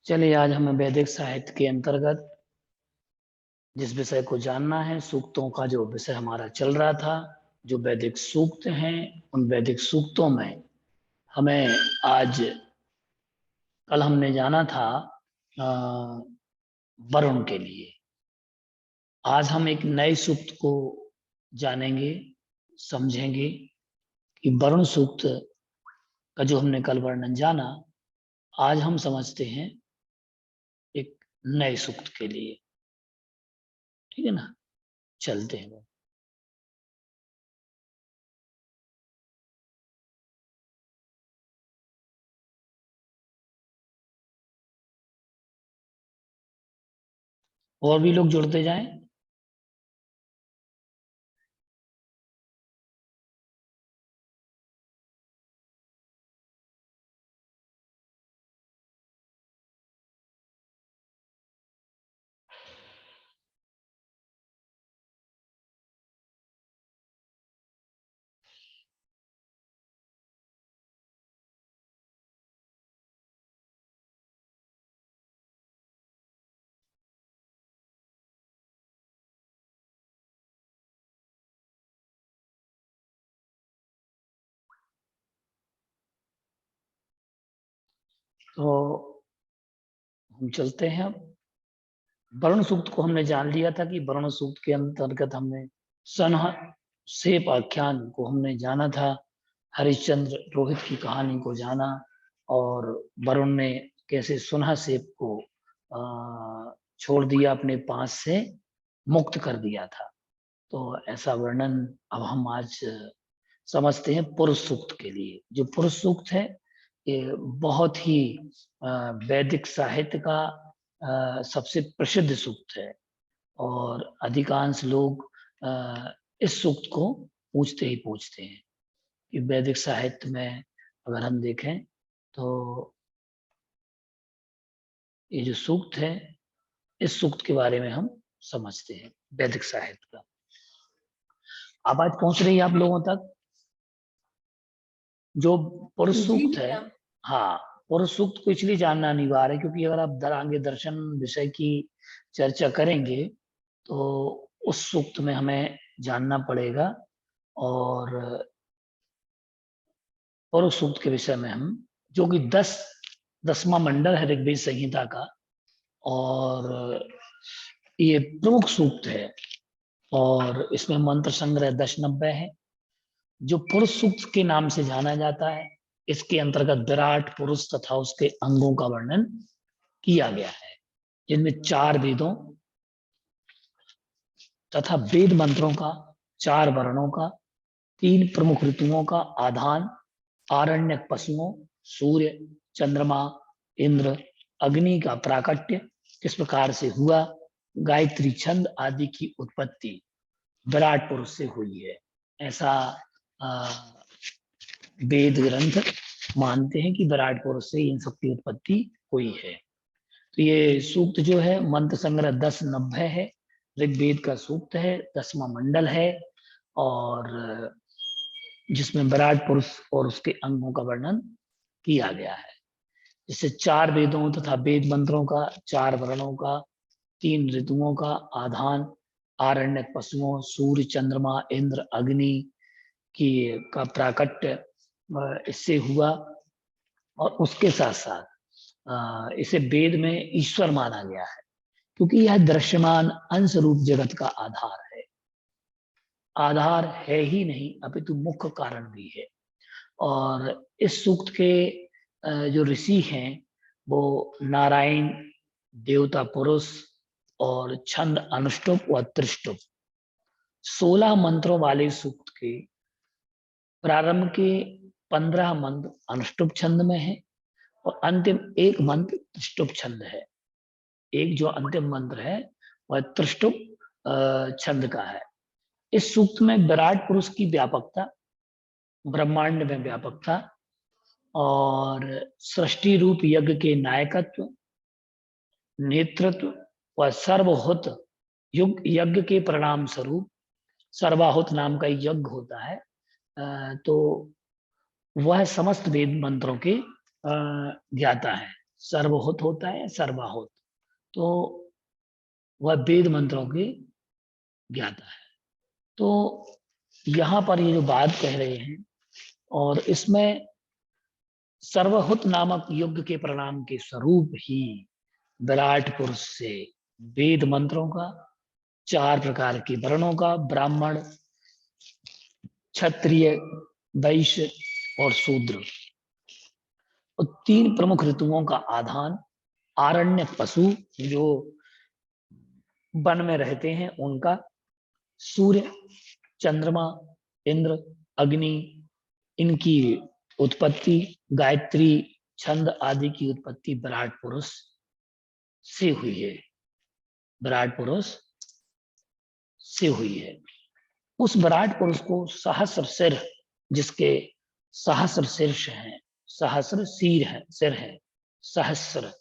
चलिए आज हमें वैदिक साहित्य के अंतर्गत जिस विषय को जानना है, सूक्तों का जो विषय हमारा चल रहा था, जो वैदिक सूक्त हैं, उन वैदिक सूक्तों में हमें आज कल हमने जाना था अ, वरुण के लिए। आज हम एक नए सूक्त को जानेंगे, समझेंगे कि वरुण सूक्त का जो हमने कल वर्णन जाना, आज हम समझते हैं एक नए सूक्त के लिए। ठीक है ना, चलते हैं। और भी लोग जुड़ते जाएं। तो हम चलते हैं। वरुण सूक्त को हमने जान लिया था कि वरुण सूक्त के अंतर्गत हमने सेप आख्यान को हमने जाना था, हरिश्चंद्र रोहित की कहानी को जाना, और वरुण ने कैसे सेप को छोड़ दिया, अपने पास से मुक्त कर दिया था। तो ऐसा वर्णन अब हम आज समझते हैं पुरुष सूक्त के लिए। जो पुरुष सूक्त है, ये बहुत ही वैदिक साहित्य का सबसे प्रसिद्ध सूक्त है, और अधिकांश लोग इस सूक्त को पूछते ही पूछते हैं कि वैदिक साहित्य में अगर हम देखें तो ये जो सूक्त है, इस सूक्त के बारे में हम समझते हैं वैदिक साहित्य का। आवाज पहुंच रही है आप लोगों तक? जो पुरुष सूक्त है, हाँ, पुरुष सूक्त को इसलिए जानना अनिवार्य है क्योंकि अगर आप आगे दर्शन विषय की चर्चा करेंगे तो उस सूक्त में हमें जानना पड़ेगा, और पुरुष सूक्त के विषय में हम, जो कि 10वां मंडल है ऋग्वेद संहिता का, और ये प्रमुख सूक्त है, और इसमें मंत्र संग्रह 1090 है, जो पुरुष सूक्त के नाम से जाना जाता है। इसके अंतर्गत विराट पुरुष तथा उसके अंगों का वर्णन किया गया है, जिनमें 4 वेदों तथा वेद मंत्रों का, 4 वर्णों का, 3 प्रमुख ऋतुओं का आधान, आरण्यक पशुओं, सूर्य, चंद्रमा, इंद्र, अग्नि का प्राकट्य किस प्रकार से हुआ, गायत्री छंद आदि की उत्पत्ति विराट पुरुष से हुई है, ऐसा वेद ग्रंथ मानते हैं कि विराट पुरुष से इन सब की उत्पत्ति हुई है। तो ये सूक्त जो है मंत्र संग्रह 1090 है, ऋग्वेद का सूक्त है, 10वां मंडल है, और जिसमें विराट पुरुष और उसके अंगों का वर्णन किया गया है। जिससे 4 वेदों तथा वेद मंत्रों का, 4 वर्णों का, 3 ऋतुओं का आधान, आरण्यक पशुओं, सूर्य, चंद्रमा, इंद्र, अग्नि की का प्राकट्य इससे हुआ, और उसके साथ साथ इसे वेद में ईश्वर माना गया है क्योंकि यह दृश्यमान अंश रूप जगत का आधार है। आधार है ही नहीं अपितु मुख्य कारण भी है। और इस सूक्त के जो ऋषि हैं वो नारायण, देवता पुरुष, और छंद अनुष्टुप व त्रिष्टुप, 16 मंत्रों वाले सूक्त के प्रारंभ के 15 मंत्र अनुष्टुप छंद में है, और अंतिम एक मंत्र त्रिष्टुप छंद है। एक जो अंतिम मंत्र है वह त्रिष्टुप छंद का है। इस सूक्त में विराट पुरुष की व्यापकता, ब्रह्मांड में व्यापकता, और सृष्टि रूप यज्ञ के नायकत्व, नेतृत्व व सर्वहुत युग यज्ञ के परिणाम स्वरूप, सर्वाहुत नाम का यज्ञ होता है, तो वह समस्त वेद मंत्रों के ज्ञाता है। सर्वहुत होता है, सर्वाहुत, तो वह वेद मंत्रों के ज्ञाता है। तो यहाँ पर ये जो बात कह रहे हैं, और इसमें सर्वहुत नामक युग के परिणाम के स्वरूप ही विराट पुरुष से वेद मंत्रों का, 4 प्रकार के वर्णों का, ब्राह्मण, क्षत्रिय, वैश्य और शूद्र, और 3 प्रमुख ऋतुओं का आधान, आरण्य पशु जो वन में रहते हैं उनका, सूर्य, चंद्रमा, इंद्र, अग्नि, इनकी उत्पत्ति, गायत्री छंद आदि की उत्पत्ति विराट पुरुष से हुई है, विराट पुरुष से हुई है। उस विराट पुरुष को सहस्र सिर, जिसके सहस्र शीर्ष हैं, सहस्र सिर है, सहस्र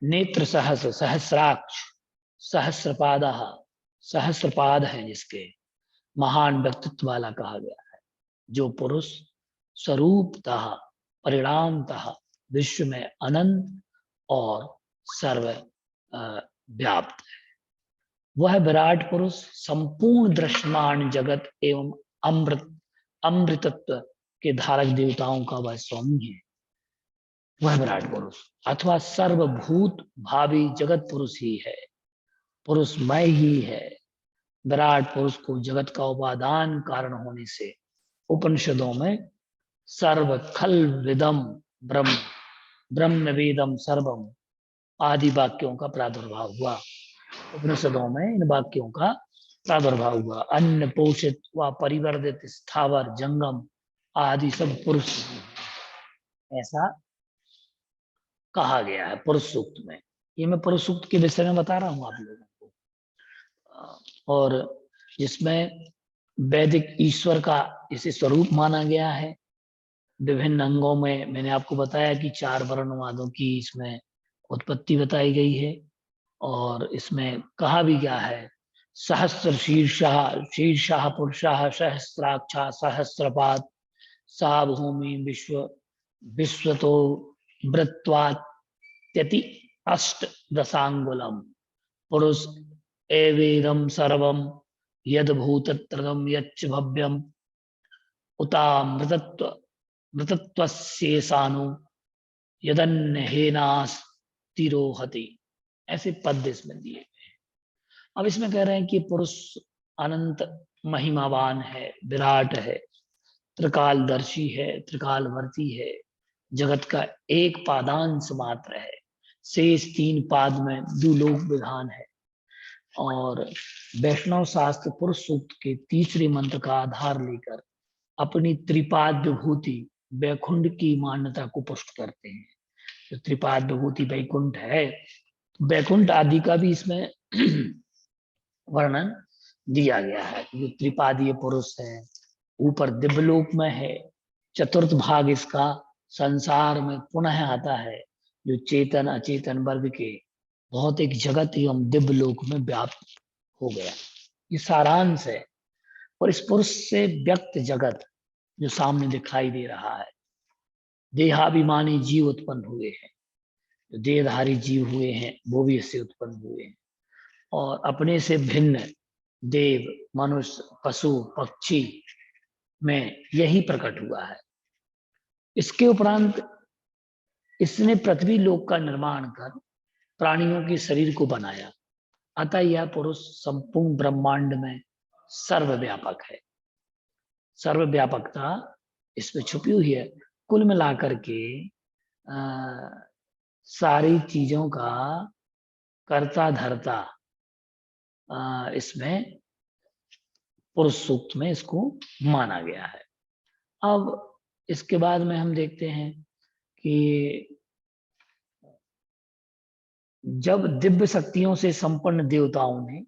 नेत्र, सहस्र सहस्राक्ष, सहस्रपादा, सहस्रपाद है, जिसके महान व्यक्तित्व वाला कहा गया है, जो पुरुष स्वरूपतः परिणामतः विश्व में अनंत और सर्व व्याप्त है। वह विराट पुरुष संपूर्ण दृश्यमान जगत एवं अमृतत्व के धारक देवताओं का वह स्वामी है। वह विराट पुरुष अथवा सर्वभूत भावी जगत पुरुष ही है, पुरुषमय ही है। विराट पुरुष को जगत का उपादान कारण होने से उपनिषदों में सर्व खल विदम ब्रह्म, ब्रह्म वेदम सर्वम आदि वाक्यों का प्रादुर्भाव हुआ। उपनिषदों में इन वाक्यों का प्रादुर्भाव हुआ। अन्न पोषित व परिवर्तित स्थावर जंगम आदि सब पुरुष, ऐसा कहा गया है पुरुष सूक्त में। ये मैं पुरुष सूक्त के विषय में बता रहा हूं आप लोगों को, और जिसमें वैदिक ईश्वर का इसे स्वरूप माना गया है। विभिन्न अंगों में मैंने आपको बताया कि 4 वर्णवादों की इसमें उत्पत्ति बताई गई है, और इसमें कहा भी गया है सहस्र शीर्षः पुरुषः सहस्राक्षा सहस्रपाद सा भूमि विश्वतो वृत्वात्यति अष्ट दशांगुलम पुरुष एवेदम सर्वम यद भूतत्रयम् यच्च भव्यम उता मृतत्वस्येषानु यदन्नहेनास्तिरोहति। ऐसे पद इसमें दिए गए। अब इसमें कह रहे हैं कि पुरुष अनंत महिमावान है, विराट है, त्रिकालदर्शी है, त्रिकालवर्ती है, जगत का एक पादांश मात्र है, शेष 3 पाद में द्युलोक विधान है। और वैष्णव शास्त्र पुरुष सूक्त के 3रे मंत्र का आधार लेकर अपनी त्रिपाद विभूति वैकुंठ की मान्यता को पुष्ट करते हैं। जो त्रिपाद विभूति वैकुंठ है, वैकुंठ आदि का भी इसमें वर्णन दिया गया है। जो त्रिपादीय पुरुष है, ऊपर दिव्यलोक में है, चतुर्थ भाग इसका संसार में पुनः आता है, जो चेतन अचेतन वर्ग के भौतिक जगत एवं दिव्यलोक में व्याप्त हो गया। ये सारांश है। और इस पुरुष से व्यक्त जगत जो सामने दिखाई दे रहा है, देहाभिमानी जीव उत्पन्न हुए हैं, जो देहधारी जीव हुए हैं वो भी इससे उत्पन्न हुए हैं, और अपने से भिन्न देव, मनुष्य, पशु, पक्षी में यही प्रकट हुआ है। इसके उपरांत इसने पृथ्वी लोक का निर्माण कर प्राणियों के शरीर को बनाया। अतः यह पुरुष संपूर्ण ब्रह्मांड में सर्वव्यापक है। सर्वव्यापकता इसमें छुपी हुई है। कुल मिलाकर के सारी चीजों का कर्ता धर्ता इसमें पुरुष सूक्त में इसको माना गया है। अब इसके बाद में हम देखते हैं कि जब दिव्य शक्तियों से संपन्न देवताओं ने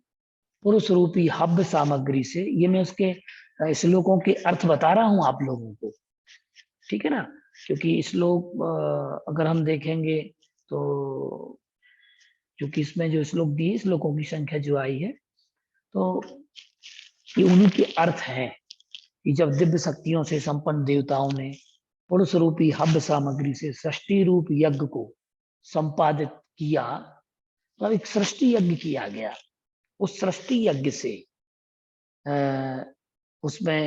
पुरुष रूपी हव्य सामग्री से, ये मैं उसके श्लोकों के अर्थ बता रहा हूं आप लोगों को, ठीक है ना, क्योंकि श्लोक अगर हम देखेंगे तो क्योंकि इसमें जो श्लोक दिए, श्लोकों की संख्या जो आई है, तो ये उन्हीं के अर्थ हैं कि जब दिव्य शक्तियों से संपन्न देवताओं ने पुरुष रूपी हव्य सामग्री से सृष्टि रूप यज्ञ को संपादित किया, मतलब एक सृष्टि यज्ञ किया गया। उस सृष्टि यज्ञ से उसमें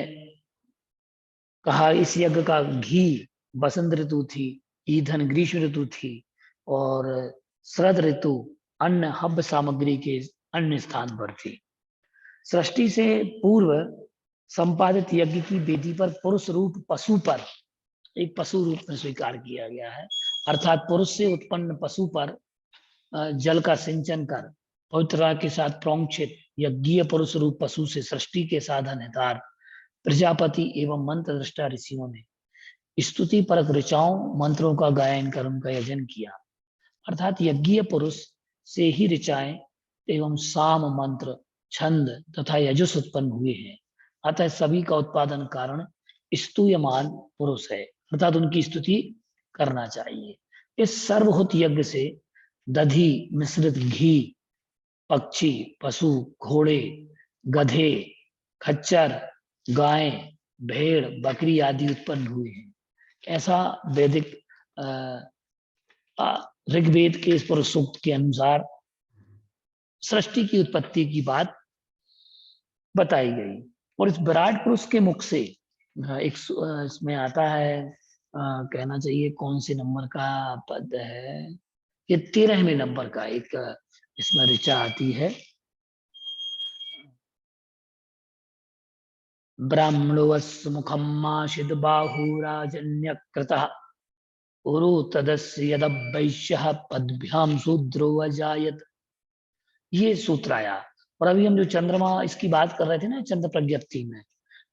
कहा इस यज्ञ का घी बसंत ऋतु थी, ईंधन ग्रीष्म ऋतु थी, और शरद ऋतु अन्न हव्य सामग्री के अन्य स्थान पर थी। सृष्टि से पूर्व संपादित यज्ञ की वेदी पर पुरुष रूप पशु पर एक पशु रूप में स्वीकार किया गया है, अर्थात पुरुष से उत्पन्न पशु पर जल का सिंचन कर पवित्रता के साथ प्रोक्षित यज्ञीय पुरुष रूप पशु से सृष्टि के साधन हितार प्रजापति एवं मंत्र दृष्टा ऋषियों ने स्तुति परक ऋचाओं मंत्रों का गायन कर उनका यजन किया। अर्थात यज्ञीय पुरुष से ही ऋचाएं एवं साम मंत्र छंद तथा यजुस उत्पन्न हुए हैं। अतः सभी का उत्पादन कारण स्तूयमान पुरुष है, अर्थात उनकी स्तुति करना चाहिए। इस सर्वभूत यज्ञ से दधी मिश्रित घी, पक्षी, पशु, घोड़े, गधे, खच्चर, गाय, भेड़, बकरी आदि उत्पन्न हुए हैं। ऐसा वैदिक ऋग्वेद के इस पुरुष सूक्त के अनुसार सृष्टि की उत्पत्ति की बात बताई गई। और इस विराट पुरुष के मुख से एक इसमें आता है, कहना चाहिए कौन से नंबर का पद है, ये 13वें नंबर का एक इसमें ऋचा आती है। ब्राह्मणोऽस्य मुखं माशिद बाहुराजन्यकृतः उरु तदस्य यदवैश्यः पद्भ्याम शूद्रो अजायत। ये सूत्र आया। और अभी हम जो चंद्रमा इसकी बात कर रहे थे ना चंद्र प्रज्ञप्ति में,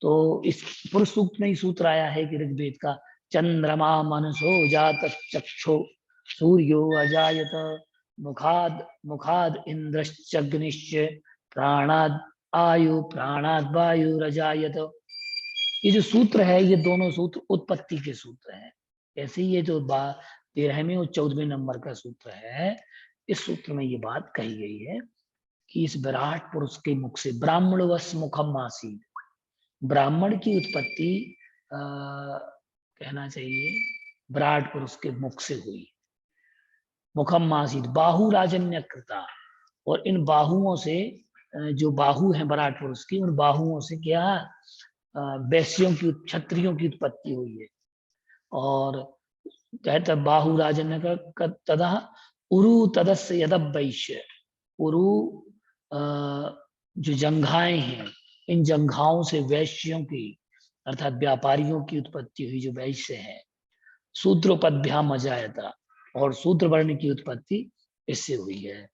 तो इस पुरुष सूक्त में ही सूत्र आया है कि ऋग्वेद का चंद्रमा मनसो जात चक्षो सूर्यो अजायत मुखाद मुखाद इंद्रश्चग्निश्च प्राणाद आयु प्राणाद वायु रजायत। ये जो सूत्र है ये दोनों सूत्र उत्पत्ति के सूत्र हैं। ऐसे ही ये जो 13वें और 14वें नंबर का सूत्र है, इस सूत्र में ये बात कही गई है कि इस विराट पुरुष के मुख से ब्राह्मण वश मुखम आसीत, ब्राह्मण की उत्पत्ति कहना चाहिए विराट पुरुष के मुख से हुई। मुखम आसीत बाहु राजन्य कृता, और इन बाहुओं से जो बाहु हैं विराट पुरुष की, उन बाहुओं से क्या वैश्यों की क्षत्रियों की उत्पत्ति हुई है। और कहते बाहु राजन्य का तदा उरु तदस्य यदब वैश्य, उरु जो जंघाएं हैं, इन जंघाओं से वैश्यों की अर्थात व्यापारियों की उत्पत्ति हुई जो वैश्य है। शूद्रोपद्भ्याम अजायता, और शूद्र वर्ण की उत्पत्ति इससे हुई है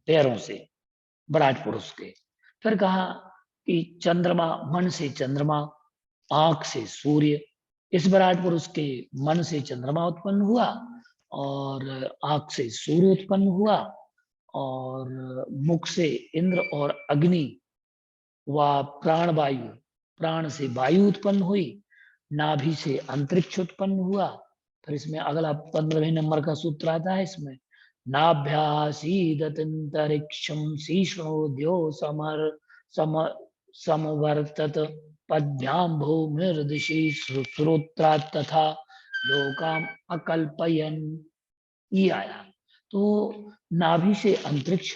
पैरों से विराट पुरुष के। फिर कहा कि चंद्रमा मन से चंद्रमा, आंख से सूर्य। इस विराट पुरुष के मन से चंद्रमा उत्पन्न हुआ और आंख से सूर्य उत्पन्न हुआ, और मुख से इंद्र और अग्नि व प्राण वायु, प्राण से वायु उत्पन्न हुई, नाभि से अंतरिक्ष उत्पन्न हुआ। फिर इसमें अगला 15वें नंबर का सूत्र आता है, इसमें नाभ्यासीदतंतरिक्षम शीर्षोद्यो समवर्तत पद्भ्याम भूमिर्दिशि श्रोत्रा तथा लोकाम अकल्पयन। ये आया। तो नाभि से अंतरिक्ष,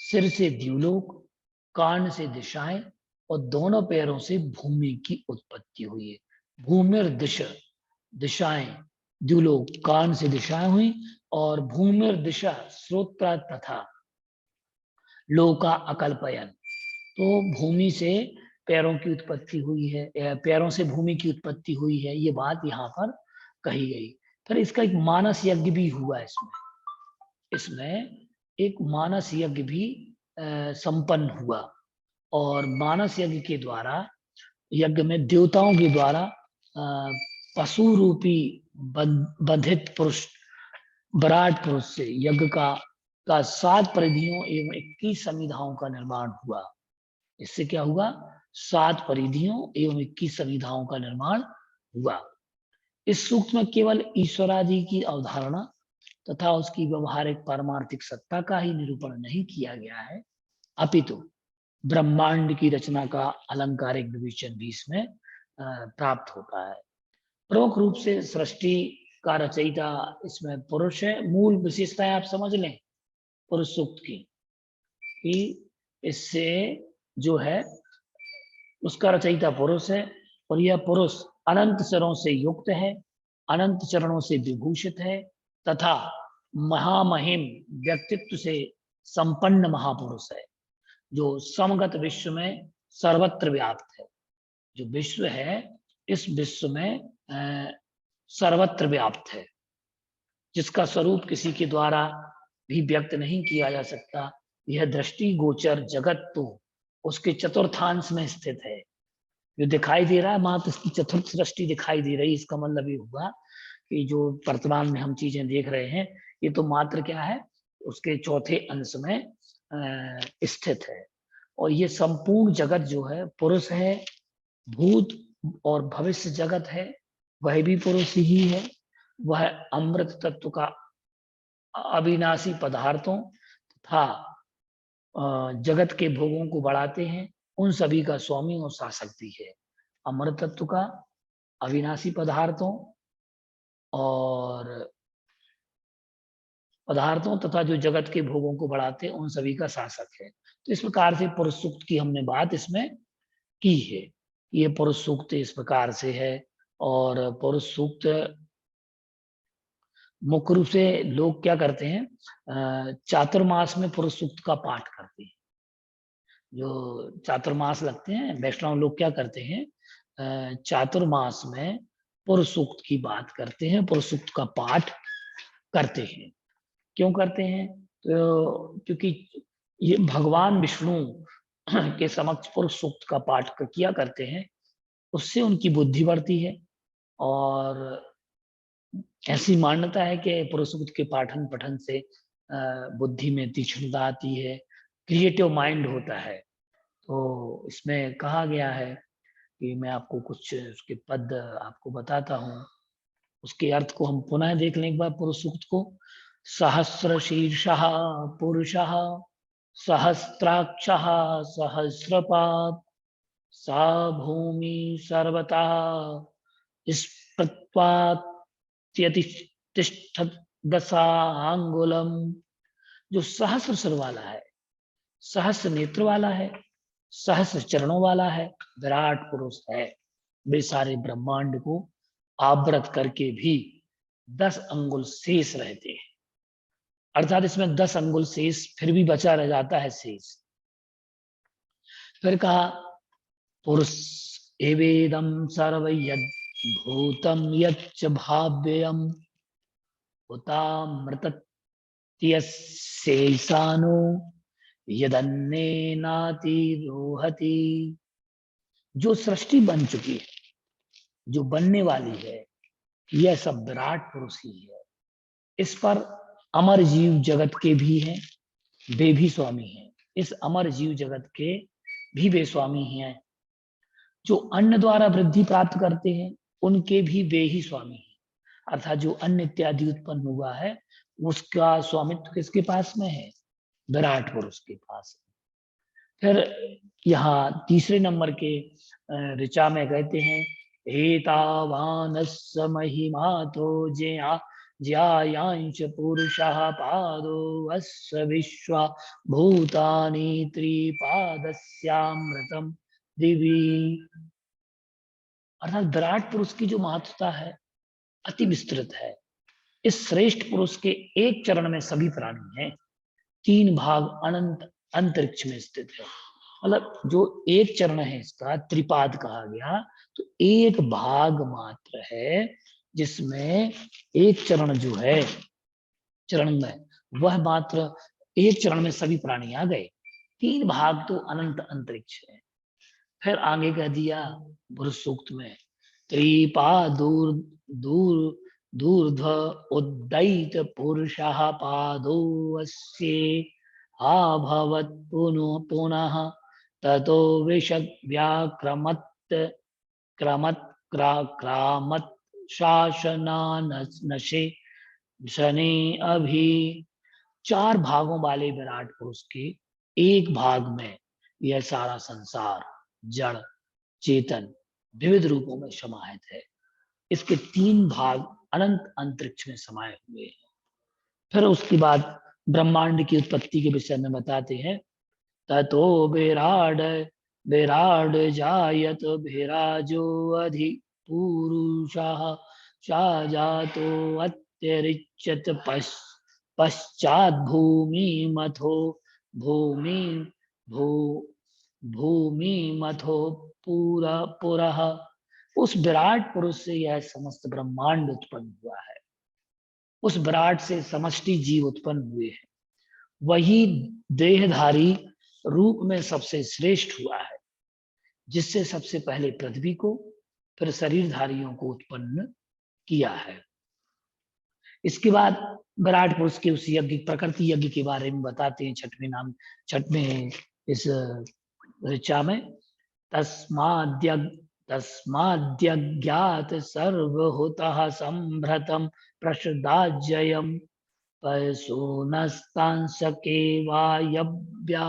सिर से द्युलोक, कान से दिशाएं, और दोनों पैरों से भूमि की उत्पत्ति हुई है। भूमिर दिशा, दिशाएं, द्युलोक कान से दिशाएं हुई, और भूमिर दिशा श्रोत्रा तथा लोका अकल्पयन। तो भूमि से पैरों की उत्पत्ति हुई है, पैरों से भूमि की उत्पत्ति हुई है, ये बात यहाँ पर कही गई। फिर इसका एक मानस यज्ञ भी हुआ इसमें एक मानस यज्ञ भी संपन्न हुआ। और मानस यज्ञ के द्वारा, यज्ञ में देवताओं के द्वारा पशु रूपी बंधित पुरुष विराट पुरुष से यज्ञ का 7 परिधियों एवं 21 संविधाओं का निर्माण हुआ। इससे क्या हुआ? 7 परिधियों एवं 21 संविधाओं का निर्माण हुआ। इस सूक्त में केवल ईश्वरादि की अवधारणा तथा उसकी व्यवहारिक पारमार्थिक सत्ता का ही निरूपण नहीं किया गया है, अपितु ब्रह्मांड की रचना का अलंकारिक विवेचन भी इसमें प्राप्त होता है। प्रमुख रूप से सृष्टि का रचयिता इसमें पुरुष है। मूल विशेषताएं आप समझ लें पुरुष सूक्त की, कि इससे जो है उसका रचयिता पुरुष है और यह पुरुष अनंत चरणों से युक्त है, अनंत चरणों से विभूषित है तथा महामहिम व्यक्तित्व से संपन्न महापुरुष है, जो समगत विश्व में सर्वत्र व्याप्त है। जो विश्व है इस विश्व में सर्वत्र व्याप्त है, जिसका स्वरूप किसी के द्वारा भी व्यक्त नहीं किया जा सकता। यह दृष्टि गोचर जगत तो उसके चतुर्थांश में स्थित है। जो दिखाई दे रहा है मात्र इसकी चतुर्थ दृष्टि दिखाई दे रही है। इसका मतलब ये हुआ कि जो वर्तमान में हम चीजें देख रहे हैं ये तो मात्र क्या है, उसके चौथे अंश में स्थित है। और ये संपूर्ण जगत जो है पुरुष है, भूत और भविष्य जगत है वह भी पुरुष ही है। वह अमृत तत्व का अविनाशी पदार्थों तथा जगत के भोगों को बढ़ाते हैं उन सभी का स्वामी और शासक भी है। अमृत तत्व का, अविनाशी पदार्थों तथा जो जगत के भोगों को बढ़ाते हैं उन सभी का शासक है। तो इस प्रकार से पुरुष सूक्त की हमने बात इसमें की है। ये पुरुष सूक्त इस प्रकार से है। और पुरुष सूक्त मुख्य रूप से लोग क्या करते हैं, चातुर्मास में पुरुष सूक्त का पाठ करते हैं। जो चातुर्मास लगते हैं वैष्णव लोग क्या करते हैं, चातुर्मास में पुरुष सूक्त की बात करते हैं, पुरुष सूक्त का पाठ करते हैं। क्यों करते हैं? तो क्योंकि ये भगवान विष्णु के समक्ष पुरुष सूक्त का पाठ किया करते हैं, उससे उनकी बुद्धि बढ़ती है। और ऐसी मान्यता है कि पुरुष सूक्त के पाठन पठन से बुद्धि में तीक्ष्णता आती है, क्रिएटिव माइंड होता है। तो इसमें कहा गया है कि मैं आपको कुछ उसके पद आपको बताता हूँ, उसके अर्थ को हम पुनः देख लें एक बार पुरुष सूक्त को। सहस्र शीर्षः पुरुषः सहस्त्राक्षः सहस्रपाद सा भूमि सर्वतः स्पृत्वात्यतिष्ठत् दशांगुलम। जो सहस्र सिर वाला है, सहस्र नेत्र वाला है, सहस्र चरणों वाला है, विराट पुरुष है। वे सारे ब्रह्मांड को आवृत करके भी 10 अंगुल शेष रहते हैं। अर्थात इसमें 10 अंगुल शेष फिर भी बचा रह जाता है शेष। फिर कहा पुरुष एवेदम सर्व यद भूतम यच्च भाव्यम उतामृतत्यस्यैसानो यदन्नेनातिरोहति। जो सृष्टि बन चुकी है, जो बनने वाली है, यह सब विराट पुरुष ही है। इस पर अमर जीव जगत के भी हैं, वे भी स्वामी हैं। इस अमर जीव जगत के भी वे स्वामी हैं। जो अन्न द्वारा वृद्धि प्राप्त करते हैं उनके भी वे ही स्वामी हैं। अर्थात जो अन्न इत्यादि उत्पन्न हुआ है उसका स्वामित्व किसके पास में है? विराट पुरुष के पास। फिर यहाँ तीसरे नंबर के ऋचा में कहते हैं एतावानस्य महिमा तो ज्यायांश पुरुषः पादो अस्य विश्वा भूतानि त्रिपादस्यामृतम दिवी। अर्थात विराट पुरुष की जो महत्ता है अति विस्तृत है। इस श्रेष्ठ पुरुष के एक चरण में सभी प्राणी हैं, 3 भाग अनंत अंतरिक्ष में स्थित है। मतलब जो एक चरण है इसका त्रिपाद कहा गया, तो एक भाग मात्र है जिसमें एक चरण जो है चरण में वह मात्र एक चरण में सभी प्राणी आ गए। 3 भाग तो अनंत अंतरिक्ष है। फिर आगे कह दिया पुरुष सूक्त में त्रिपा दूर दूर दूर्ध्व उद्दैत पुरुषः पादो अस्य अभवत् पुनः ततो विशद व्याक्रमत् क्रमत् क्रामत् शासनानशे शनि अभी। 4 भागों वाले विराट पुरुष के एक भाग में यह सारा संसार जड़ चेतन विविध रूपों में समाहित है। इसके 3 भाग अनंत अंतरिक्ष में समाये हुए हैं। फिर उसके बाद ब्रह्मांड की उत्पत्ति के विषय में बताते हैं, ततो विराड विराड जायत विराजो अधि पुरुषः जातो अत्यरिच्यत पश्चात भूमि मथो भूमि भू भूमि मथो पूरा पुरः। उस विराट पुरुष से यह समस्त ब्रह्मांड उत्पन्न हुआ है। उस विराट से समष्टि जीव उत्पन्न हुए हैं। वही देहधारी रूप में सबसे श्रेष्ठ हुआ है, जिससे सबसे पहले पृथ्वी को फिर शरीरधारियों को उत्पन्न किया है। इसके बाद विराट पुरुष के उस यज्ञ प्रकृति यज्ञ के बारे में बताते हैं छठवें इस ऋचा में। तस्माद्यज्ञात सर्वहुतः संभ्रतम प्रसदाजयम पशूनस्तांशके वायव्या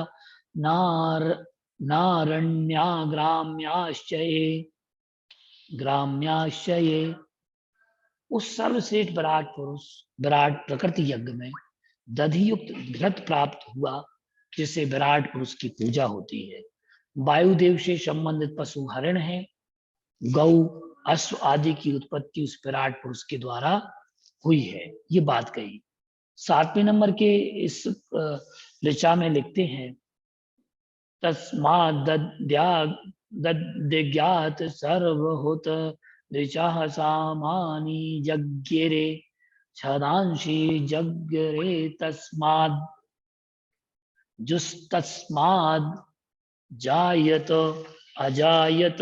ग्राम्याश्चये। उस सर्वश्रेष्ठ विराट पुरुष विराट प्रकृति यज्ञ में दधियुक्त घृत प्राप्त हुआ, जिससे विराट पुरुष की पूजा होती है। वायुदेव से संबंधित पशु हरिण है। गौ अश्व आदि की उत्पत्ति उस विराट पुरुष के द्वारा हुई है, ये बात कही। 7वें नंबर के इस ऋचा में लिखते हैं, तस्माद्दद्यात् सर्वहुत ऋचा सामानि यज्ञेरे छदांशी यज्ञरे तस्माद् जायत अजायत।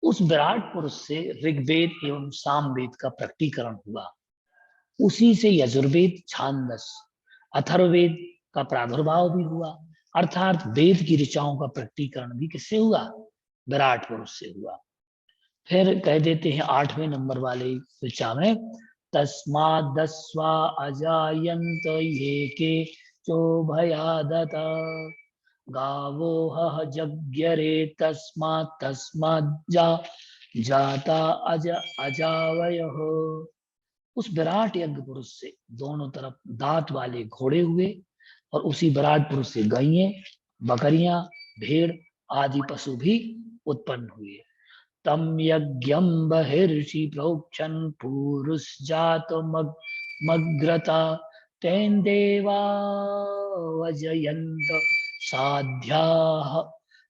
उस विराट पुरुष से ऋग्वेद एवं सामवेद का प्रकटीकरण हुआ। उसी से यजुर्वेद, छांदस, अथर्ववेद का प्रादुर्भाव भी हुआ। अर्थात वेद की ऋचाओं का प्रकटीकरण भी किससे हुआ? विराट पुरुष से हुआ। फिर कह देते हैं 8वें नंबर वाले ऋचा में, तस्मादस्वा अजायंत ये के चोभयादत गावो यज्ञरे तस्मात् जाता अजावयः। उस विराट यज्ञ पुरुष से दोनों तरफ दांत वाले घोड़े हुए और उसी विराट पुरुष से गायें, बकरियां, भेड़ आदि पशु भी उत्पन्न हुए। तम यज्ञम बहिर्षि प्रोक्षण पुरुष जातो मग्रता तेन देवा वजयंत साध्या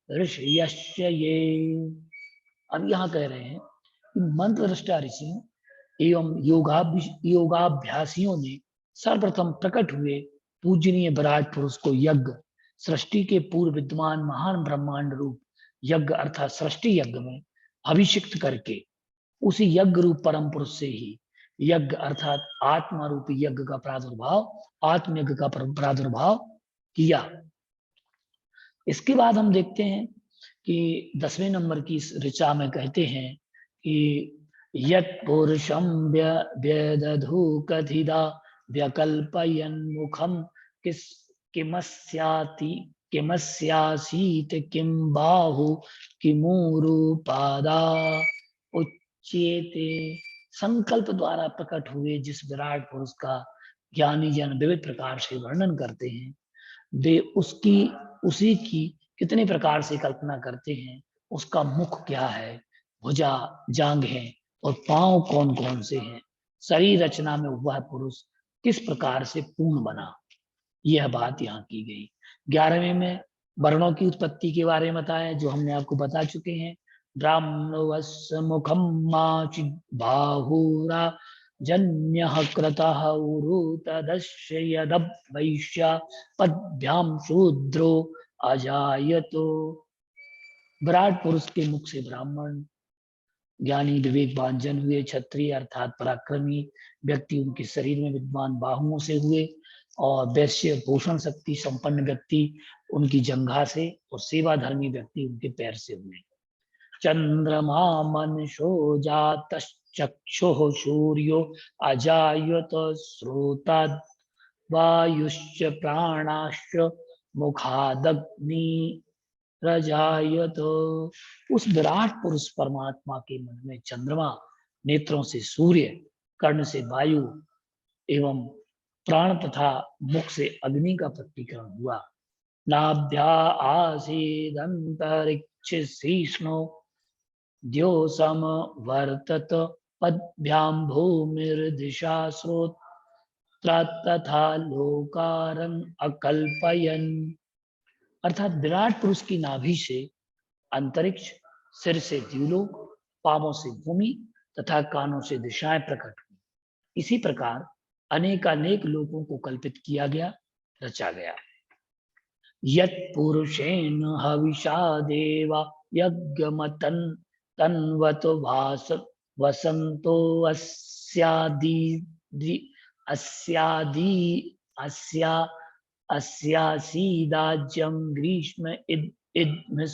ऋषयस्य ये। अब यहाँ कह रहे हैं कि मंत्रदृष्टा ऋषि एवं योगाभ्यासियों ने सर्वप्रथम प्रकट हुए पूजनीय विराट पुरुष को यज्ञ सृष्टि के पूर्व विद्यमान महान ब्रह्मांड रूप यज्ञ अर्थात सृष्टि यज्ञ में अभिषिक्त करके उसी यज्ञ रूप परम पुरुष से ही यज्ञ अर्थात आत्मा रूपी यज्ञ का प्रादुर्भाव, आत्मयज्ञ का प्रादुर्भाव किया। इसके बाद हम देखते हैं कि 10वें नंबर की इस ऋचा में कहते हैं कि यत् पुरुषम व्यदधु कथिदा व्यकल्पयन् मुखम किमस्यासीत किम बाहु किमूरु पादा उच्येते। संकल्प द्वारा प्रकट हुए जिस विराट पुरुष का ज्ञानी जन विविध प्रकार से वर्णन करते हैं, वे उसी की कितने प्रकार से कल्पना करते हैं। उसका मुख क्या है, भुजा, जांग है और पांव कौन कौन से हैं, शरीर रचना में वह पुरुष किस प्रकार से पूर्ण बना, यह बात यहाँ की गई। 11वें में वर्णों की उत्पत्ति के बारे में बताया, जो हमने आपको बता चुके हैं। ब्राह्मणवस्य मुखम माचि बाहुरा जन्यः क्रतः उरु तदस्य यदब वैश्या पद्भ्याम शूद्रो अजायतो। विराट पुरुष के मुख से ब्राह्मण, ज्ञानी, विवेकवान जन हुए। क्षत्रिय अर्थात पराक्रमी व्यक्ति उनके शरीर में विद्वान बाहुओं से हुए और वैश्य पोषण शक्ति संपन्न व्यक्ति उनकी जंघा से और सेवा धर्मी व्यक्ति उनके पैर से हुए। चंद्रमा मनसो जातश्चक्षुः सूर्यो अजायत श्रोता वायुश्च प्राणाश्च मुखादग्नि रजायत। उस विराट पुरुष परमात्मा के मन में चंद्रमा नेत्रों से सूर्य, कर्ण से वायु एवं प्राण तथा मुख से अग्नि का प्रतीकरण हुआ। नाभ्या आसीदंतरिक्ष शीष्णो द्यो सम वर्तत पद्भ्याम भूमिर्दिशा श्रोत्र तथा लोकारन अकल्पयन। अर्थात विराट पुरुष की नाभि से अंतरिक्ष, सिर से द्युलोक, पांवों से भूमि तथा कानों से दिशाएं प्रकट हुई। इसी प्रकार अनेकानेक लोकों को कल्पित किया गया, रचा गया। यत् पुरुषेण हविषा देवा यज्ञमतन तन्वत वास वसंतो अस्यासीदाज्यं ग्रीष्म इद्म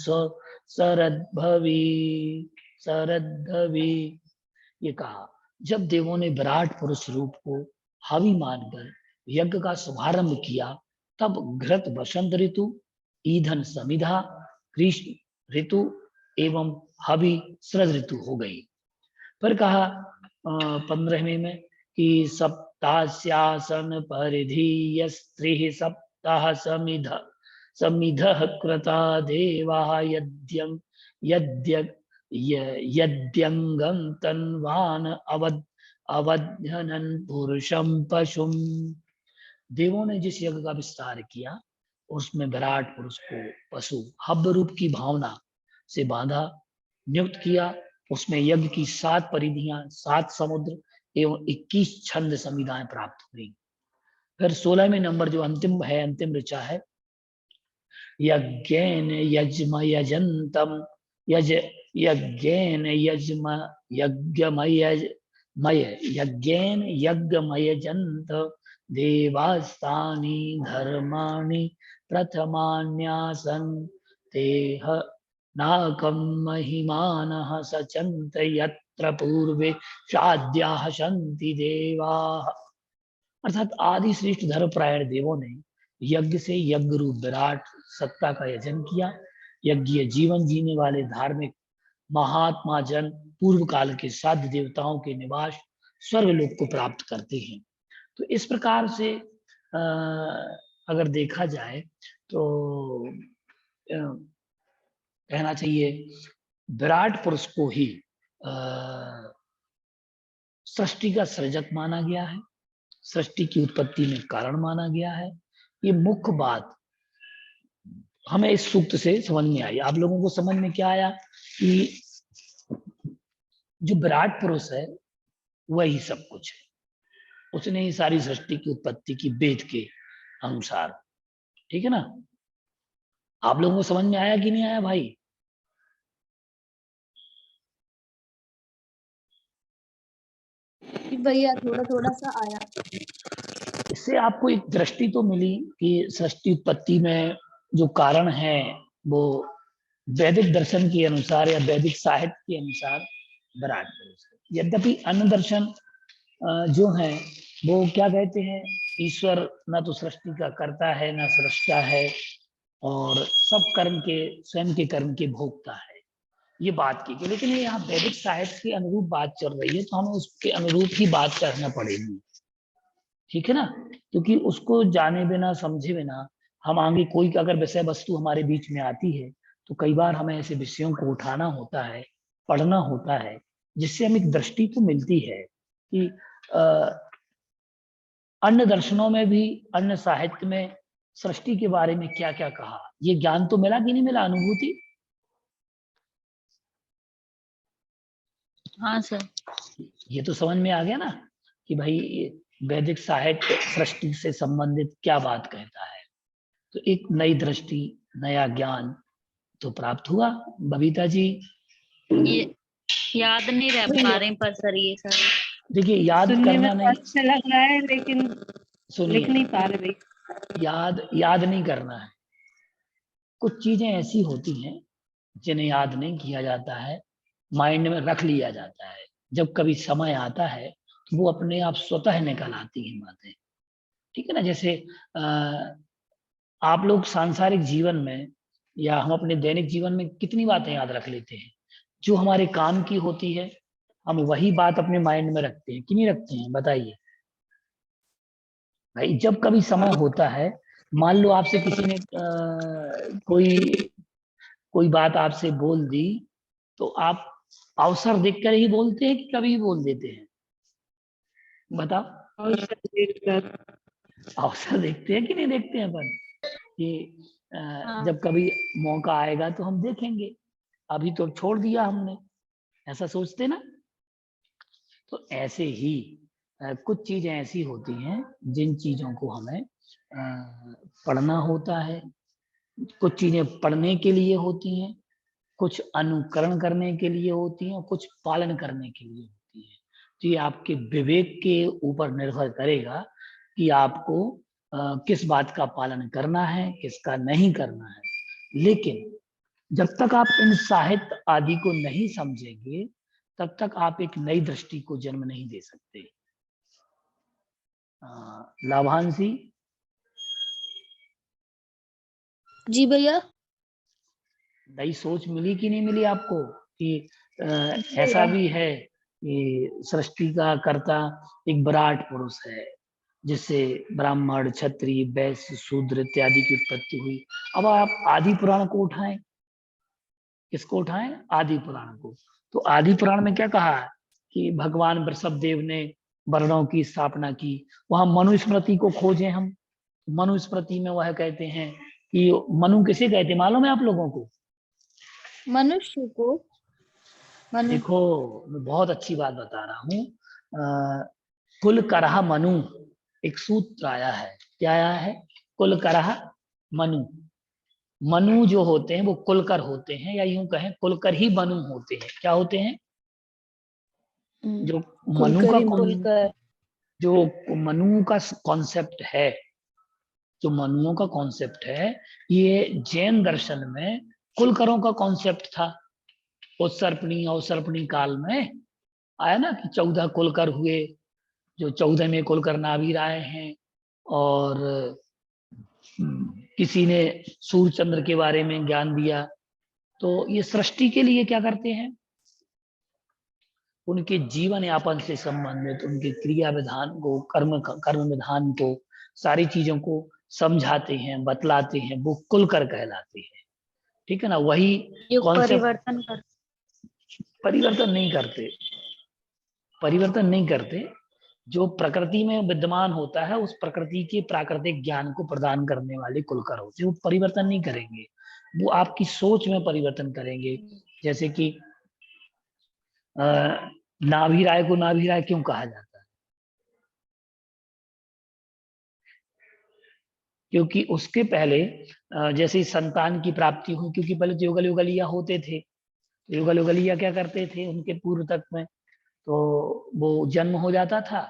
शरद्भवी। ये कहा, जब देवों ने विराट पुरुष रूप को हावी मानकर यज्ञ का शुभारंभ किया, तब घृत वसंत ऋतु, ईंधन समिधा ग्रीष्म ऋतु एवं हवि शरद ऋतु हो गई। फिर कहा 15वें में कि सप्तास्यासन परिधि स्त्री सप्ताह समिध कृता देवा यद्यंगम तन्वान अवध्यनन पुरुषम पशुम। देवों ने जिस यज्ञ का विस्तार किया, उसमें विराट पुरुष को पशु हव्य रूप की भावना से बांधा, नियुक्त किया। उसमें यज्ञ की 7 परिधियां, 7 समुद्र एवं 21 छंद संविधाएं प्राप्त हुई। फिर 16वें नंबर जो अंतिम है, अंतिम ऋचा है, यज्ञेन यज्म यजंतम यज्ञेन यज्ञमयजंत देवास्तानि धर्माणि प्रथमान्यासन तेह नाकं महिमानः सचन्त यत्र पूर्वे शाद्याः सन्ति देवाः। अर्थात आदि श्रेष्ठ धर्मपरायण देवों ने यज्ञ से यज्ञ रूप विराट सत्ता का यजन किया। यज्ञीय जीवन जीने वाले धार्मिक महात्मा जन पूर्व काल के साध्य देवताओं के निवास स्वर्ग लोक को प्राप्त करते हैं। तो इस प्रकार से अगर देखा जाए तो कहना चाहिए विराट पुरुष को ही सृष्टि का सृजक माना गया है, सृष्टि की उत्पत्ति में कारण माना गया है। ये मुख्य बात हमें इस सूक्त से समझ में आई। आप लोगों को समझ में क्या आया कि जो विराट पुरुष है वही सब कुछ है, उसने ही सारी सृष्टि की उत्पत्ति की वेद के अनुसार। ठीक है ना? आप लोगों को समझ में आया कि नहीं आया भाई? भैया थोड़ा थोड़ा सा आया। इससे आपको एक दृष्टि तो मिली कि सृष्टि उत्पत्ति में जो कारण है वो वैदिक दर्शन के अनुसार या वैदिक साहित्य के अनुसार विराट पुरुष है। यद्यपि अन्य दर्शन जो है वो क्या कहते हैं, ईश्वर न तो सृष्टि का कर्ता है न सृष्टा है, और सब कर्म के स्वयं के कर्म के भोक्ता है, ये बात की। लेकिन ये यहाँ वैदिक साहित्य के अनुरूप बात चल रही है, तो हमें उसके अनुरूप ही बात करना पड़ेगी। ठीक है ना? क्योंकि उसको जाने बिना, समझे बिना हम आगे कोई अगर विषय वस्तु हमारे बीच में आती है तो कई बार हमें ऐसे विषयों को उठाना होता है, पढ़ना होता है, जिससे हमें एक दृष्टि तो मिलती है कि अन्य दर्शनों में भी, अन्य साहित्य में सृष्टि के बारे में क्या क्या कहा, ये ज्ञान तो मिला कि नहीं मिला, अनुभूति? हाँ सर। ये तो समझ में आ गया ना कि भाई वैदिक साहित्य सृष्टि से संबंधित क्या बात कहता है। तो एक नई दृष्टि, नया ज्ञान तो प्राप्त हुआ। बबीता जी ये याद नहीं रह पा रहे पर सर ये सर देखिए, याद सुनने करना में नहीं, अच्छा लग रहा है लेकिन सुनिए, लिख नहीं पा रहे। याद नहीं करना है। कुछ चीजें ऐसी होती हैं जिन्हें याद नहीं किया जाता है, माइंड में रख लिया जाता है। जब कभी समय आता है तो वो अपने आप स्वतः निकल आती हैं बातें। ठीक है ना? जैसे आप लोग सांसारिक जीवन में या हम अपने दैनिक जीवन में कितनी बातें याद रख लेते हैं जो हमारे काम की होती है, हम वही बात अपने माइंड में रखते हैं कि नहीं रखते हैं, बताइए भाई। जब कभी समय होता है, मान लो आपसे किसी ने कोई कोई बात आपसे बोल दी, तो आप अवसर देखकर ही बोलते हैं कि कभी भी बोल देते हैं, बताओ। अवसर देखकर। अवसर देखते हैं कि नहीं देखते हैं अपन कि हाँ। जब कभी मौका आएगा तो हम देखेंगे, अभी तो छोड़ दिया हमने, ऐसा सोचते ना। तो ऐसे ही कुछ चीजें ऐसी होती हैं जिन चीजों को हमें पढ़ना होता है, कुछ चीजें पढ़ने के लिए होती हैं, कुछ अनुकरण करने के लिए होती हैं और कुछ पालन करने के लिए होती है। तो ये आपके विवेक के ऊपर निर्भर करेगा कि आपको किस बात का पालन करना है, किसका नहीं करना है। लेकिन जब तक आप इन साहित्य आदि को नहीं समझेंगे, तब तक आप एक नई दृष्टि को जन्म नहीं दे सकते। लाभांशी। जी भैया। नई सोच मिली कि नहीं मिली आपको कि ऐसा भी है कि सृष्टि का कर्ता एक विराट पुरुष है, जिससे ब्राह्मण, क्षत्रिय, वैश्य, शूद्र इत्यादि की उत्पत्ति हुई। अब आप आदि पुराण को उठाएं, किसको उठाएं? आदि पुराण को। तो आदि पुराण में क्या कहा है कि भगवान वृषभदेव ने वर्णों की स्थापना की। वहां मनुस्मृति को खोजें हम, मनुस्मृति में वह कहते हैं कि मनु किसे कहते मालूम है आप लोगों को? मनुष्य को। देखो, मैं बहुत अच्छी बात बता रहा हूँ। कुल करह मनु, एक सूत्र आया है। क्या आया है? कुल करह मनु। मनु जो होते हैं वो कुलकर होते हैं, या यूं कहें कुलकर ही मनु होते हैं। क्या होते हैं? जो मनु का कुलकर। जो मनु का कॉन्सेप्ट है, जो मनुओं का कॉन्सेप्ट है, ये जैन दर्शन में कुलकरों का कॉन्सेप्ट था। उत्सर्पणी अवसर्पणी काल में आया ना कि 14 कुलकर हुए, जो 14वें कुलकर नाभि राय हैं। और किसी ने सूर्य चंद्र के बारे में ज्ञान दिया। तो ये सृष्टि के लिए क्या करते हैं? उनके जीवन यापन से संबंधित उनके क्रिया विधान को, कर्म विधान को, सारी चीजों को समझाते हैं, बतलाते हैं। वो कुलकर कहलाते हैं। ठीक है ना? वही कॉन्सेप्ट। परिवर्तन कर। परिवर्तन नहीं करते, परिवर्तन नहीं करते। जो प्रकृति में विद्यमान होता है, उस प्रकृति के प्राकृतिक ज्ञान को प्रदान करने वाले कुलकर होते हैं। वो परिवर्तन नहीं करेंगे, वो आपकी सोच में परिवर्तन करेंगे। जैसे कि नाभि राय को नाभि राय क्यों कहा जाता है? क्योंकि उसके पहले जैसे ही संतान की प्राप्ति हुई, क्योंकि पहले तो युगल युगलिया होते थे। युगल युगलिया क्या करते थे उनके पूर्व तक में? तो वो जन्म हो जाता था,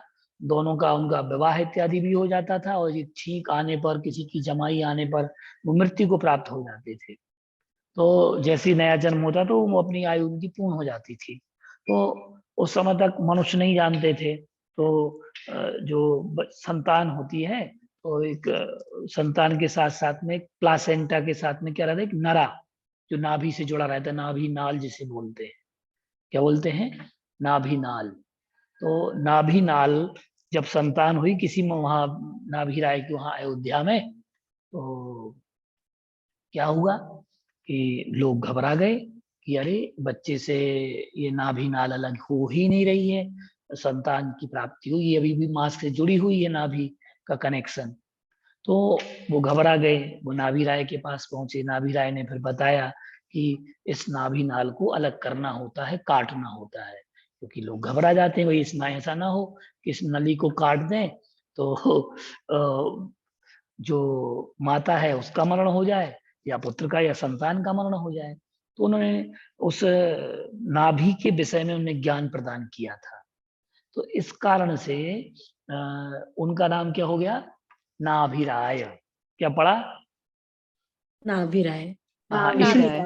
दोनों का उनका विवाह इत्यादि भी हो जाता था, और ये छींक आने पर, किसी की जमाई आने पर वो मृत्यु को प्राप्त हो जाते थे। तो जैसे ही नया जन्म होता तो वो अपनी आयु उनकी पूर्ण हो जाती थी। तो उस समय तक मनुष्य नहीं जानते थे। तो जो संतान होती है, तो एक संतान के साथ साथ में एक प्लासेंटा के साथ में क्या रहता है? एक नरा, जो नाभि से जुड़ा रहता है, नाभि नाल जिसे बोलते हैं। क्या बोलते हैं? नाभि नाल। तो नाभि नाल जब संतान हुई किसी में, वहां नाभि राय के वहां अयोध्या में, तो क्या हुआ कि लोग घबरा गए कि अरे बच्चे से ये नाभि नाल अलग हो ही नहीं रही है, संतान की प्राप्ति हुई, अभी भी मां से जुड़ी हुई है नाभि का कनेक्शन। तो वो घबरा गए, वो नाभि राय के पास पहुंचे। नाभि राय ने फिर बताया कि इस नाभि नाल को अलग करना होता है, काटना होता है, क्योंकि लोग घबरा जाते हैं भाई इसमें ऐसा ना हो कि इस नली को काट दें तो जो माता है उसका मरण हो जाए, या पुत्र का या संतान का मरण हो जाए। तो उन्होंने उस नाभि के विषय में उन्हें ज्ञान प्रदान किया था। तो इस कारण से उनका नाम क्या हो गया? नाभिराय। क्या पढ़ा? नाभिराय। हाँ, नाभिराय। इसलिए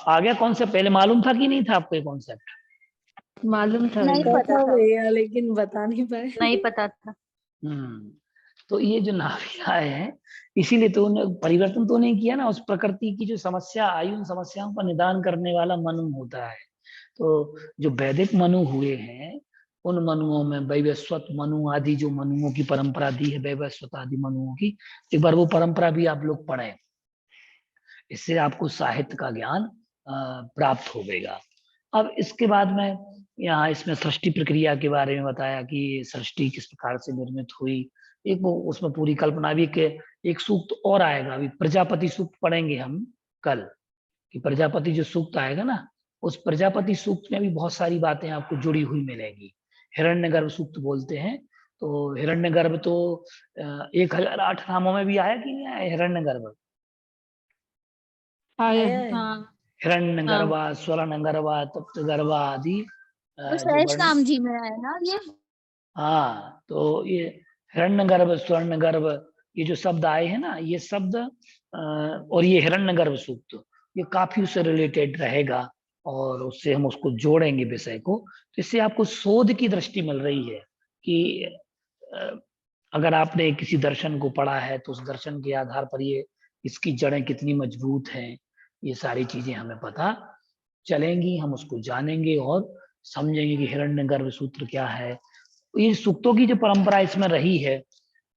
आ गया कॉन्सेप्ट। पहले मालूम था कि नहीं था आपको ये कॉन्सेप्ट? मालूम था नहीं भैया। पता था। भैया लेकिन बता नहीं पाए। नहीं पता था। तो ये जो नाभिराय है, इसीलिए तो उन्हें परिवर्तन तो नहीं किया ना। उस प्रकृति की जो समस्या आई, उन समस्याओं का निदान करने वाला मनु होता है। तो जो वैदिक मनु हुए हैं उन मनुओं में वैवस्वत मनु आदि जो मनुओं की परंपरा दी है, वैवस्वत आदि मनुओं की, एक बार वो परंपरा भी आप लोग पढ़ें, इससे आपको साहित्य का ज्ञान प्राप्त होगा। अब इसके बाद में यहाँ इसमें सृष्टि प्रक्रिया के बारे में बताया कि सृष्टि किस प्रकार से निर्मित हुई, एक वो उसमें पूरी कल्पना भी के एक सूक्त और आएगा, अभी प्रजापति सूक्त पढ़ेंगे हम कल, कि प्रजापति जो सूक्त आएगा ना, उस प्रजापति सूक्त में भी बहुत सारी बातें आपको जुड़ी हुई मिलेंगी। हिरण्यगर्भ सूक्त बोलते हैं, तो हिरण्यगर्भ तो 1008 नामों में भी आया कि नहीं आया हिरण्यगर्भ? आया आया है। है। हाँ हिरण्यगर्भा, स्वर्णगर्भा, तप्तगर्भा आदि तो जो सहज वर्ण, नाम जी में है ना ये? हाँ, तो ये हिरण्यगर्भ, स्वर्णगर्भ, ये जो शब्द आए हैं ना, ये शब्द और ये हिरण्यगर्भ सूक्त, ये काफी उससे रिलेटेड रहेगा और उससे हम उसको जोड़ेंगे विषय को, तो इससे आपको शोध की दृष्टि मिल रही है कि अगर आपने किसी दर्शन को पढ़ा है तो उस दर्शन के आधार पर ये इसकी जड़ें कितनी मजबूत हैं, ये सारी चीजें हमें पता चलेंगी, हम उसको जानेंगे और समझेंगे कि हिरण्यगर्भ सूत्र क्या है। ये सूक्तों की जो परंपरा इसमें रही है,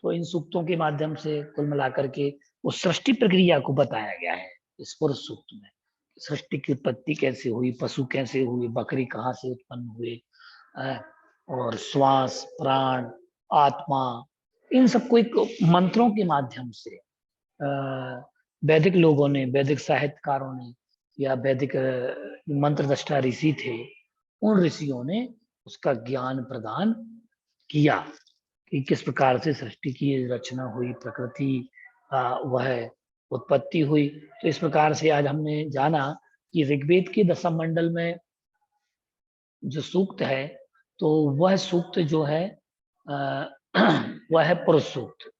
तो इन सूक्तों के माध्यम से कुल मिलाकर के उस सृष्टि प्रक्रिया को बताया गया है इस पुरुष सूक्त में। सृष्टि की उत्पत्ति कैसे हुई, पशु कैसे हुए, बकरी कहाँ से उत्पन्न हुए, और श्वास, प्राण, आत्मा, इन सबको एक मंत्रों के माध्यम से वैदिक लोगों ने, वैदिक साहित्यकारों ने या वैदिक मंत्र दृष्टा ऋषि थे, उन ऋषियों ने उसका ज्ञान प्रदान किया कि किस प्रकार से सृष्टि की रचना हुई, प्रकृति वह उत्पत्ति हुई। तो इस प्रकार से आज हमने जाना कि ऋग्वेद के दशम मंडल में जो सूक्त है, तो वह सूक्त जो है वह है पुरुष सूक्त।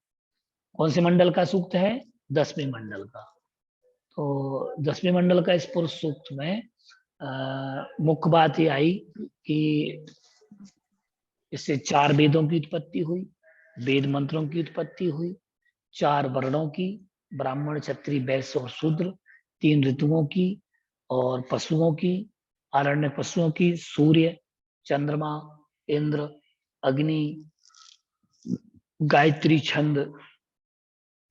कौन से मंडल का सूक्त है? 10वें मंडल का। तो 10वें मंडल का इस पुरुष सूक्त में मुख्य बात ये आई कि इससे 4 वेदों की उत्पत्ति हुई, वेद मंत्रों की उत्पत्ति हुई, 4 वर्णों की, ब्राह्मण, क्षत्रिय, वैश्य और शूद्र, 3 ऋतुओं की और पशुओं की, आरण्य पशुओं की, सूर्य, चंद्रमा, इंद्र, अग्नि, गायत्री छंद,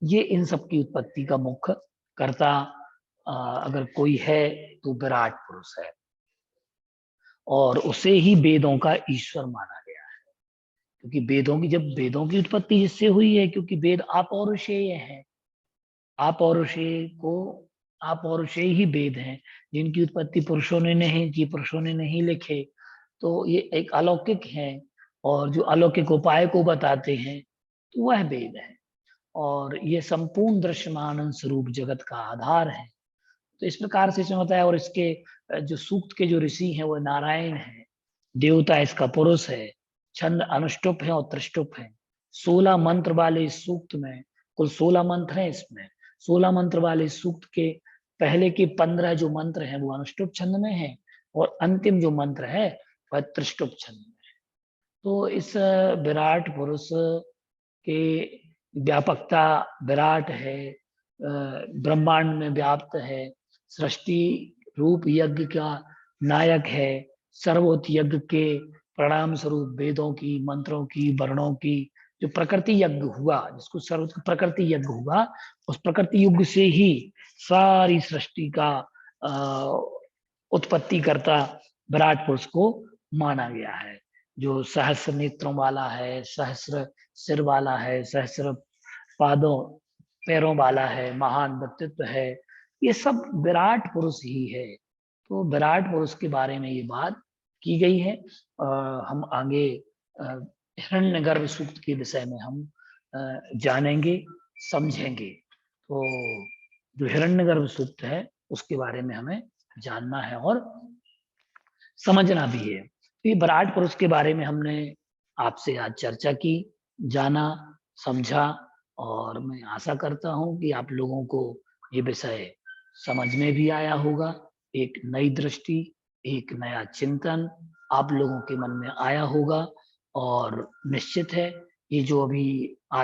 ये इन सब की उत्पत्ति का मुख्य कर्ता अगर कोई है तो विराट पुरुष है, और उसे ही वेदों का ईश्वर माना गया है। क्योंकि जब वेदों की उत्पत्ति जिससे हुई है, क्योंकि वेद अपौरुषेय है, अपौरुषेय ही वेद हैं, जिनकी उत्पत्ति पुरुषों ने नहीं की, पुरुषों ने नहीं लिखे, तो ये एक अलौकिक है, और जो अलौकिक उपाय को बताते हैं तो वह वेद है, और ये संपूर्ण दृश्यमान स्वरूप जगत का आधार है। तो इस प्रकार से इसमें बताया, और इसके जो सूक्त के जो ऋषि हैं वो नारायण है, देवता इसका पुरुष है, छंद अनुष्टुप है और त्रिष्टुप है। 16 मंत्र वाले इस सूक्त में, कुल 16 मंत्र हैं इसमें, 16 मंत्र वाले सूक्त के पहले के 15 जो मंत्र हैं वो अनुष्टुप छंद में है, और अंतिम जो मंत्र है वह त्रिष्टुप छंद में है। तो इस विराट पुरुष के व्यापकता विराट है, ब्रह्मांड में व्याप्त है, सृष्टि रूप यज्ञ का नायक है, सर्वोत यज्ञ के परिणाम स्वरूप वेदों की, मंत्रों की, वर्णों की जो प्रकृति यज्ञ हुआ, जिसको सर्वोत प्रकृति यज्ञ हुआ, उस प्रकृति युग से ही सारी सृष्टि का उत्पत्ति करता विराट पुरुष को माना गया है, जो सहस्र नेत्रों वाला है, सहस्र सिर वाला है, सहस्र पादों पैरों वाला है, महान व्यक्तित्व है, ये सब विराट पुरुष ही है। तो विराट पुरुष के बारे में ये बात की गई है। हम आगे हिरण्यगर्भ सूक्त के विषय में हम जानेंगे, समझेंगे। तो जो हिरण्यगर्भ सूक्त है उसके बारे में हमें जानना है और समझना भी है। तो ये विराट पुरुष के बारे में हमने आपसे आज चर्चा की, जाना, समझा, और मैं आशा करता हूं कि आप लोगों को ये विषय समझ में भी आया होगा। एक नई दृष्टि, एक नया चिंतन आप लोगों के मन में आया होगा, और निश्चित है ये जो अभी आज